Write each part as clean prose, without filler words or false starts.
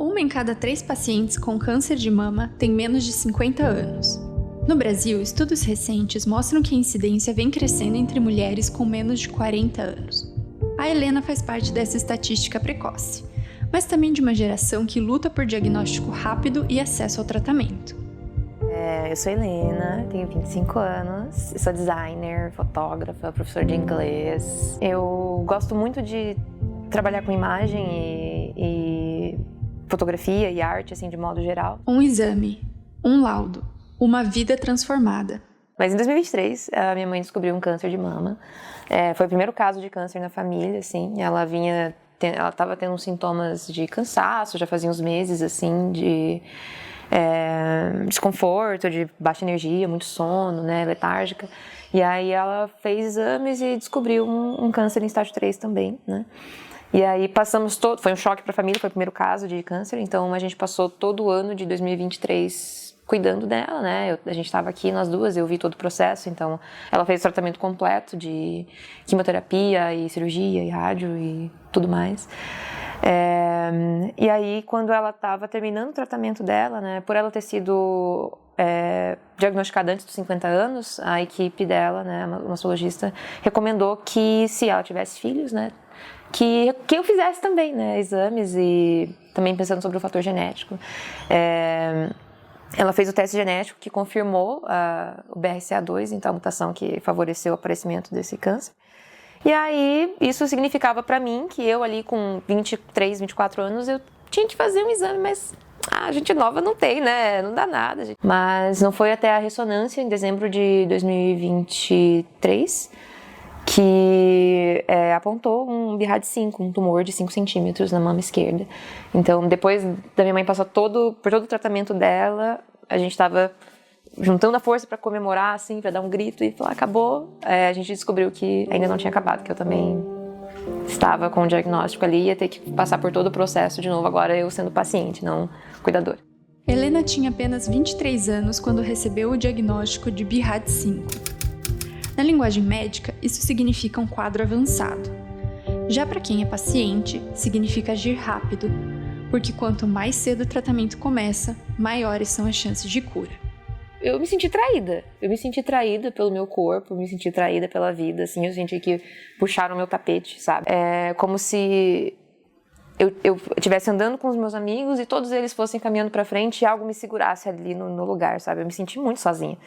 Uma em cada 3 pacientes com câncer de mama tem menos de 50 anos. No Brasil, estudos recentes mostram que a incidência vem crescendo entre mulheres com menos de 40 anos. A Helena faz parte dessa estatística precoce, mas também de uma geração que luta por diagnóstico rápido e acesso ao tratamento. Eu sou Helena, tenho 25 anos, sou designer, fotógrafa, professora de inglês. Eu gosto muito de trabalhar com imagem e fotografia e arte, assim, de modo geral. Um exame, um laudo, uma vida transformada. Mas em 2023, a minha mãe descobriu um câncer de mama. Foi o primeiro caso de câncer na família, assim. Ela estava tendo uns sintomas de cansaço, já fazia uns meses, assim, de desconforto, de baixa energia, muito sono, né, letárgica. E aí ela fez exames e descobriu um câncer em estágio 3 também, né. E aí foi um choque para a família, foi o primeiro caso de câncer, então a gente passou todo o ano de 2023 cuidando dela, né, a gente estava aqui, nós duas, eu vi todo o processo, então ela fez o tratamento completo de quimioterapia e cirurgia e rádio e tudo mais. E aí, quando ela estava terminando o tratamento dela, né, por ela ter sido diagnosticada antes dos 50 anos, a equipe dela, né, uma mastologista, recomendou que se ela tivesse filhos, né, que eu fizesse também, né, exames e também pensando sobre o fator genético. Ela fez o teste genético que confirmou o BRCA2, então a mutação que favoreceu o aparecimento desse câncer. E aí, isso significava pra mim que eu ali com 23, 24 anos, eu tinha que fazer um exame, mas a gente nova não tem, né? Não dá nada. Gente. Mas não foi até a ressonância, em dezembro de 2023, que apontou um BRAD5, um tumor de 5 centímetros na mama esquerda. Então, depois da minha mãe passar por todo o tratamento dela, a gente estava juntando a força para comemorar, assim, para dar um grito e falar, acabou. A gente descobriu que ainda não tinha acabado, que eu também estava com o diagnóstico ali e ia ter que passar por todo o processo de novo, agora eu sendo paciente, não cuidadora. Helena tinha apenas 23 anos quando recebeu o diagnóstico de BRAD5. Na linguagem médica, isso significa um quadro avançado. Já para quem é paciente, significa agir rápido, porque quanto mais cedo o tratamento começa, maiores são as chances de cura. Eu me senti traída pelo meu corpo, me senti traída pela vida, assim, eu senti que puxaram o meu tapete, sabe? É como se eu estivesse andando com os meus amigos e todos eles fossem caminhando pra frente e algo me segurasse ali no lugar, sabe? Eu me senti muito sozinha,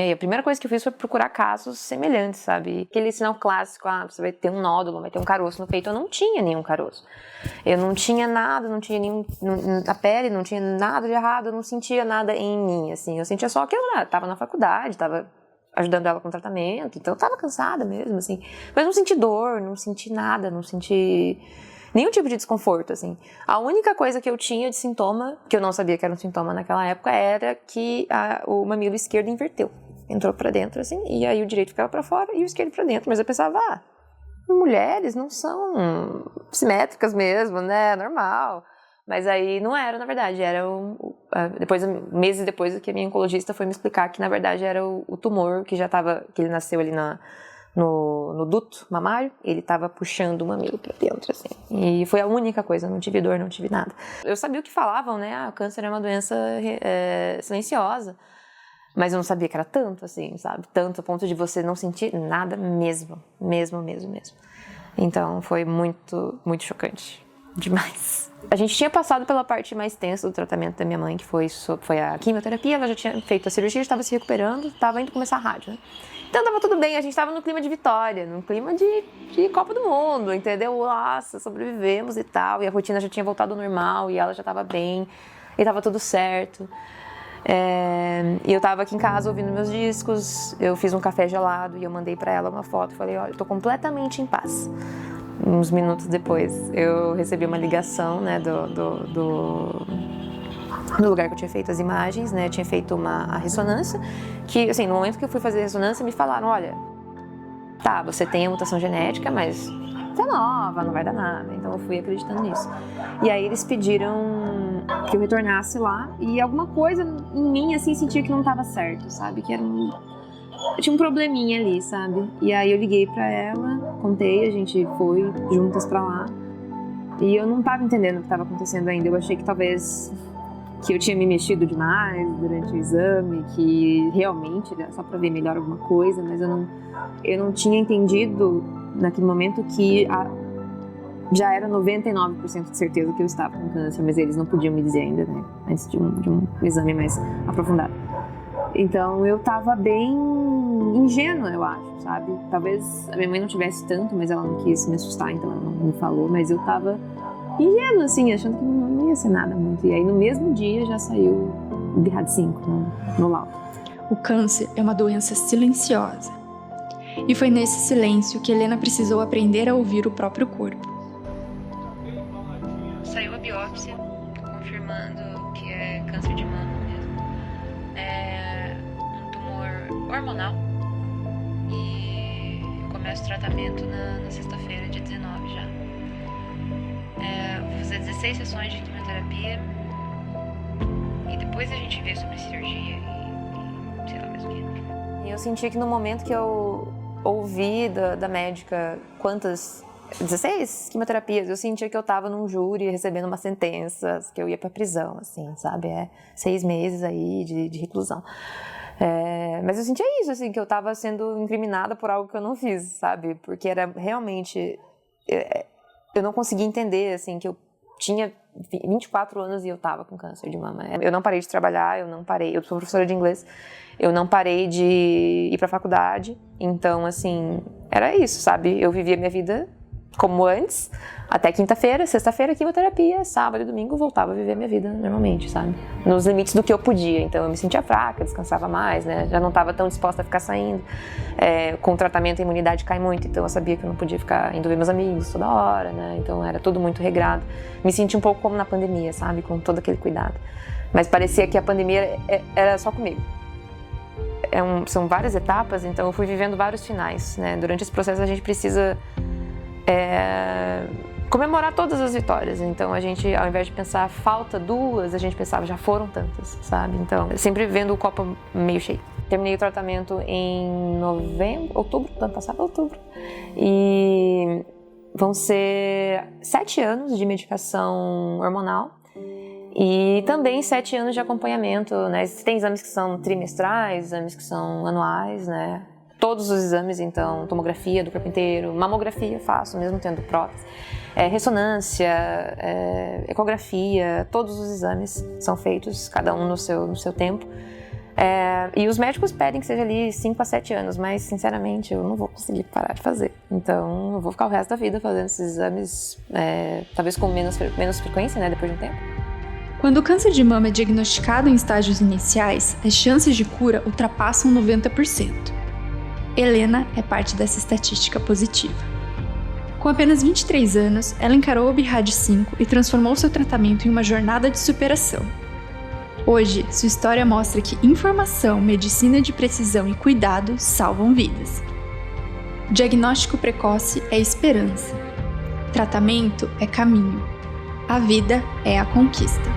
e a primeira coisa que eu fiz foi procurar casos semelhantes, sabe? Aquele sinal clássico, você vai ter um nódulo, vai ter um caroço no peito, eu não tinha nenhum caroço. Eu não tinha nada, não tinha nenhum, a pele não tinha nada de errado, eu não sentia nada em mim, assim, eu sentia só que eu tava na faculdade, tava ajudando ela com o tratamento, então eu tava cansada mesmo, assim, mas não senti dor, não senti nada, não senti nenhum tipo de desconforto, assim. A única coisa que eu tinha de sintoma, que eu não sabia que era um sintoma naquela época, era que o mamilo esquerdo inverteu, entrou pra dentro, assim, e aí o direito ficava pra fora e o esquerdo pra dentro, mas eu pensava, mulheres não são simétricas mesmo, né, normal. Mas aí não era, na verdade, era meses depois que a minha oncologista foi me explicar que na verdade era o tumor que ele nasceu ali no duto mamário, ele estava puxando o mamilo pra dentro, assim. E foi a única coisa, não tive dor, não tive nada. Eu sabia o que falavam, né, o câncer é uma doença silenciosa, mas eu não sabia que era tanto, assim, sabe? Tanto a ponto de você não sentir nada mesmo. Então, foi muito, muito chocante. Demais. A gente tinha passado pela parte mais tensa do tratamento da minha mãe, que foi a quimioterapia. Ela já tinha feito a cirurgia, estava se recuperando, estava indo começar a rádio, né? Então, estava tudo bem. A gente estava no clima de vitória, no clima de Copa do Mundo, entendeu? Nossa, sobrevivemos e tal. E a rotina já tinha voltado ao normal, e ela já estava bem, e estava tudo certo. E eu tava aqui em casa ouvindo meus discos, eu fiz um café gelado e eu mandei pra ela uma foto, falei, olha, eu tô completamente em paz. Uns minutos depois, eu recebi uma ligação, né, do lugar que eu tinha feito as imagens, né, eu tinha feito a ressonância, que, assim, no momento que eu fui fazer a ressonância, me falaram, olha, tá, você tem a mutação genética, mas você é nova, não vai dar nada. Então eu fui acreditando nisso. E aí eles pediram que eu retornasse lá e alguma coisa em mim, assim, sentia que não estava certo, sabe? Que tinha um probleminha ali, sabe? E aí eu liguei pra ela, contei, a gente foi juntas pra lá. E eu não estava entendendo o que estava acontecendo ainda. Eu achei que talvez que eu tinha me mexido demais durante o exame, que realmente era só para ver melhor alguma coisa, mas eu não tinha entendido naquele momento que já era 99% de certeza que eu estava com câncer, mas eles não podiam me dizer ainda, né, antes de um exame mais aprofundado. Então eu estava bem ingênua, eu acho, sabe? Talvez a minha mãe não tivesse tanto, mas ela não quis me assustar, então ela não me falou, mas eu estava ingênua, assim, achando que não ia ser nada muito. E aí no mesmo dia já saiu o BRCA5 no laudo. O câncer é uma doença silenciosa. E foi nesse silêncio que Helena precisou aprender a ouvir o próprio corpo. Saiu a biópsia, confirmando que é câncer de mama mesmo. É um tumor hormonal. E eu começo o tratamento na sexta-feira, dia 19 já. Vou fazer 16 sessões de quimioterapia. E depois a gente vê sobre cirurgia e sei lá mais o que. E eu senti que no momento que eu ouvi da médica quantas 16 quimioterapias, eu sentia que eu tava num júri recebendo uma sentença, que eu ia pra prisão, assim, sabe? 6 meses aí de reclusão. Mas eu sentia isso, assim, que eu tava sendo incriminada por algo que eu não fiz, sabe? Porque era realmente... Eu não conseguia entender, assim, que eu tinha 24 anos e eu tava com câncer de mama. Eu não parei de trabalhar, eu sou professora de inglês, eu não parei de ir pra faculdade, então, assim, era isso, sabe? Eu vivia minha vida como antes, até quinta-feira, sexta-feira, quimioterapia, sábado e domingo voltava a viver minha vida normalmente, sabe? Nos limites do que eu podia, então eu me sentia fraca, descansava mais, né? Já não estava tão disposta a ficar saindo. Com o tratamento a imunidade cai muito, então eu sabia que eu não podia ficar indo ver meus amigos toda hora, né? Então era tudo muito regrado. Me senti um pouco como na pandemia, sabe? Com todo aquele cuidado. Mas parecia que a pandemia era só comigo. São várias etapas, então eu fui vivendo vários finais, né? Durante esse processo a gente precisa comemorar todas as vitórias. Então a gente, ao invés de pensar falta 2, a gente pensava já foram tantas, sabe? Então sempre vendo o copo meio cheio. Terminei o tratamento em outubro do ano passado, outubro. E vão ser 7 anos de medicação hormonal e também 7 anos de acompanhamento, né? Tem exames que são trimestrais, exames que são anuais, né? Todos os exames, então, tomografia do corpo inteiro, mamografia faço, mesmo tendo prótese, ressonância, ecografia, todos os exames são feitos, cada um no seu tempo. E os médicos pedem que seja ali 5 a 7 anos, mas, sinceramente, eu não vou conseguir parar de fazer. Então, eu vou ficar o resto da vida fazendo esses exames, talvez com menos frequência, né, depois de um tempo. Quando o câncer de mama é diagnosticado em estágios iniciais, as chances de cura ultrapassam 90%. Helena é parte dessa estatística positiva. Com apenas 23 anos, ela encarou o BRCA5 e transformou seu tratamento em uma jornada de superação. Hoje, sua história mostra que informação, medicina de precisão e cuidado salvam vidas. Diagnóstico precoce é esperança. Tratamento é caminho. A vida é a conquista.